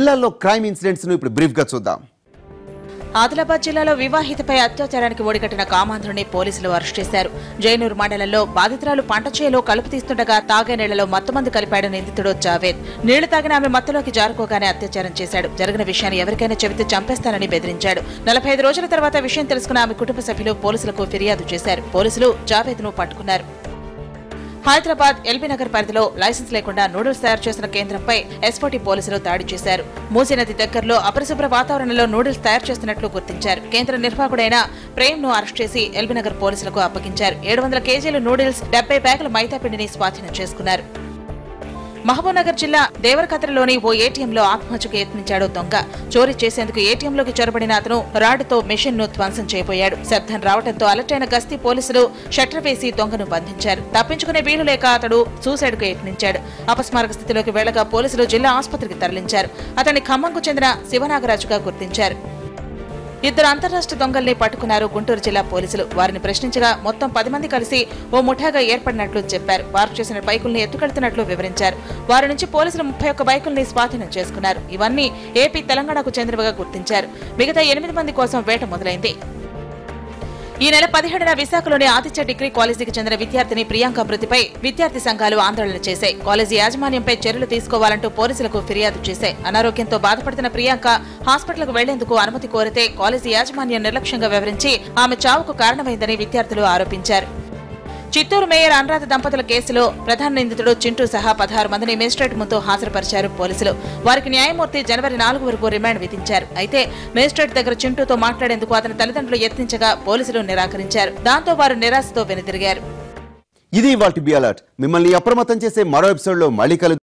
జిల్లాలో crime incidents ను ఇప్పుడు బ్రీఫ్ గా చూద్దాం. ఆదిలాబాద్ జిల్లాలో వివాహితపై అత్యాచారానికి ఒడిగట్టిన కామాంధ్రుని పోలీసులు అరెస్ట్ చేశారు. జైనూర్ మండలంలో బాధితురాలు పంట చేలో కలుపు తీస్తుండగా తాగే నీళ్లలో మత్తుమందు కలిపాడు నిందితుడు జావేద్. నీళ్లు తాగిన ఆమె మత్తులోకి జారుకోగానే అత్యాచారం చేశాడు. జరిగిన విషయాన్ని ఎవరికైనా చెబితే చంపేస్తానని బెదిరించాడు. 45 రోజుల తర్వాత విషయం తెలుసుకున్న ఆమె కుటుంబ సభ్యులు పోలీసులకు ఫిర్యాదు చేశారు. పోలీసులు జావేద్ ను పట్టుకున్నారు. హైదరాబాద్ ఎల్బీనగర్ పరిధిలో లైసెన్స్ లేకుండా నూడిల్స్ తయారు చేసిన కేంద్రంపై ఎస్ఓటీ పోలీసులు దాడి చేశారు. మూసీ నది దగ్గరలో అపరిశుభ్ర వాతావరణంలో నూడిల్స్ తయారు చేస్తున్నట్లు గుర్తించారు. కేంద్ర నిర్వాహకుడైన ప్రేమ్ ను అరెస్ట్ చేసి ఎల్బీనగర్ పోలీసులకు అప్పగించారు. 700 కేజీల నూడిల్స్ 70 బ్యాగుల మైదా పిండిని స్వాధీనం చేసుకున్నారు. మహబూబ్నగర్ జిల్లా దేవరకద్రలోని ఓ ఏటీఎంలో ఆత్మహత్యకు యత్నించాడు దొంగ. చోరీ చేసేందుకు ఏటీఎంలోకి చొరబడిన అతను రాడ్డుతో మెషిన్ ను ధ్వంసం చేయబోయాడు. శబ్దం రావడంతో అలర్ట్ అయిన గస్తీ పోలీసులు షట్టర్ వేసి దొంగను బంధించారు. తప్పించుకునే వీలు లేక అతడు సూసైడ్ కు యత్నించాడు. అపస్మారక స్థితిలోకి వెళ్లగా పోలీసులు జిల్లా ఆసుపత్రికి తరలించారు. అతన్ని ఖమ్మంకు చెందిన శివనాగరాజుగా గుర్తించారు. 2 అంతర్రాష్ట్ర దొంగల్ని పట్టుకున్నారు గుంటూరు జిల్లా పోలీసులు. వారిని ప్రశ్నించగా మొత్తం 10 మంది కలిసి ఓ ముఠాగా ఏర్పడినట్లు చెప్పారు. వారు చేసిన బైకుల్ని ఎత్తుకెళ్తున్నట్లు వివరించారు. వారి నుంచి పోలీసులు 31 బైకుల్ని స్వాధీనం చేసుకున్నారు. ఇవన్నీ ఏపీ, తెలంగాణకు చెందినవిగా గుర్తించారు. మిగతా 8 మంది కోసం వేట మొదలైంది. ఈ నెల 17న విశాఖలోని ఆదిత్య డిగ్రీ కాలేజీకి చెందిన విద్యార్థిని ప్రియాంక మృతిపై విద్యార్థి సంఘాలు ఆందోళన చేశాయి. కాలేజీ యాజమాన్యంపై చర్యలు తీసుకోవాలంటూ పోలీసులకు ఫిర్యాదు చేశాయి. అనారోగ్యంతో బాధపడుతున్న ప్రియాంక హాస్పిటల్కు వెళ్లేందుకు అనుమతి కోరితే కాలేజీ యాజమాన్యం నిర్లక్ష్యంగా వ్యవహరించి ఆమె చావుకు కారణమైందని విద్యార్థులు ఆరోపించారు. చిత్తూరు మేయర్ అనురాధ దంపతుల కేసులో ప్రధాన నిందితుడు చింటూ సహా 16 మందిని మేజిస్ట్రేట్ ముందు హాజరుపరిచారు పోలీసులు. వారికి న్యాయమూర్తి జనవరి 4 వరకు రిమాండ్ విధించారు. అయితే మేజిస్ట్రేట్ దగ్గర చింటూతో మాట్లాడేందుకు అతని తల్లిదండ్రులు యత్నించగా పోలీసులు నిరాకరించారు. దాంతో వారు నిరాశతో వెనుదిరిగారు. ఇది ఇవాల్టి బి అలర్ట్. మిమ్మల్ని అప్రమత్తం చేసే మరో ఎపిసోడ్ లో మళ్ళీ కలుద్దాం.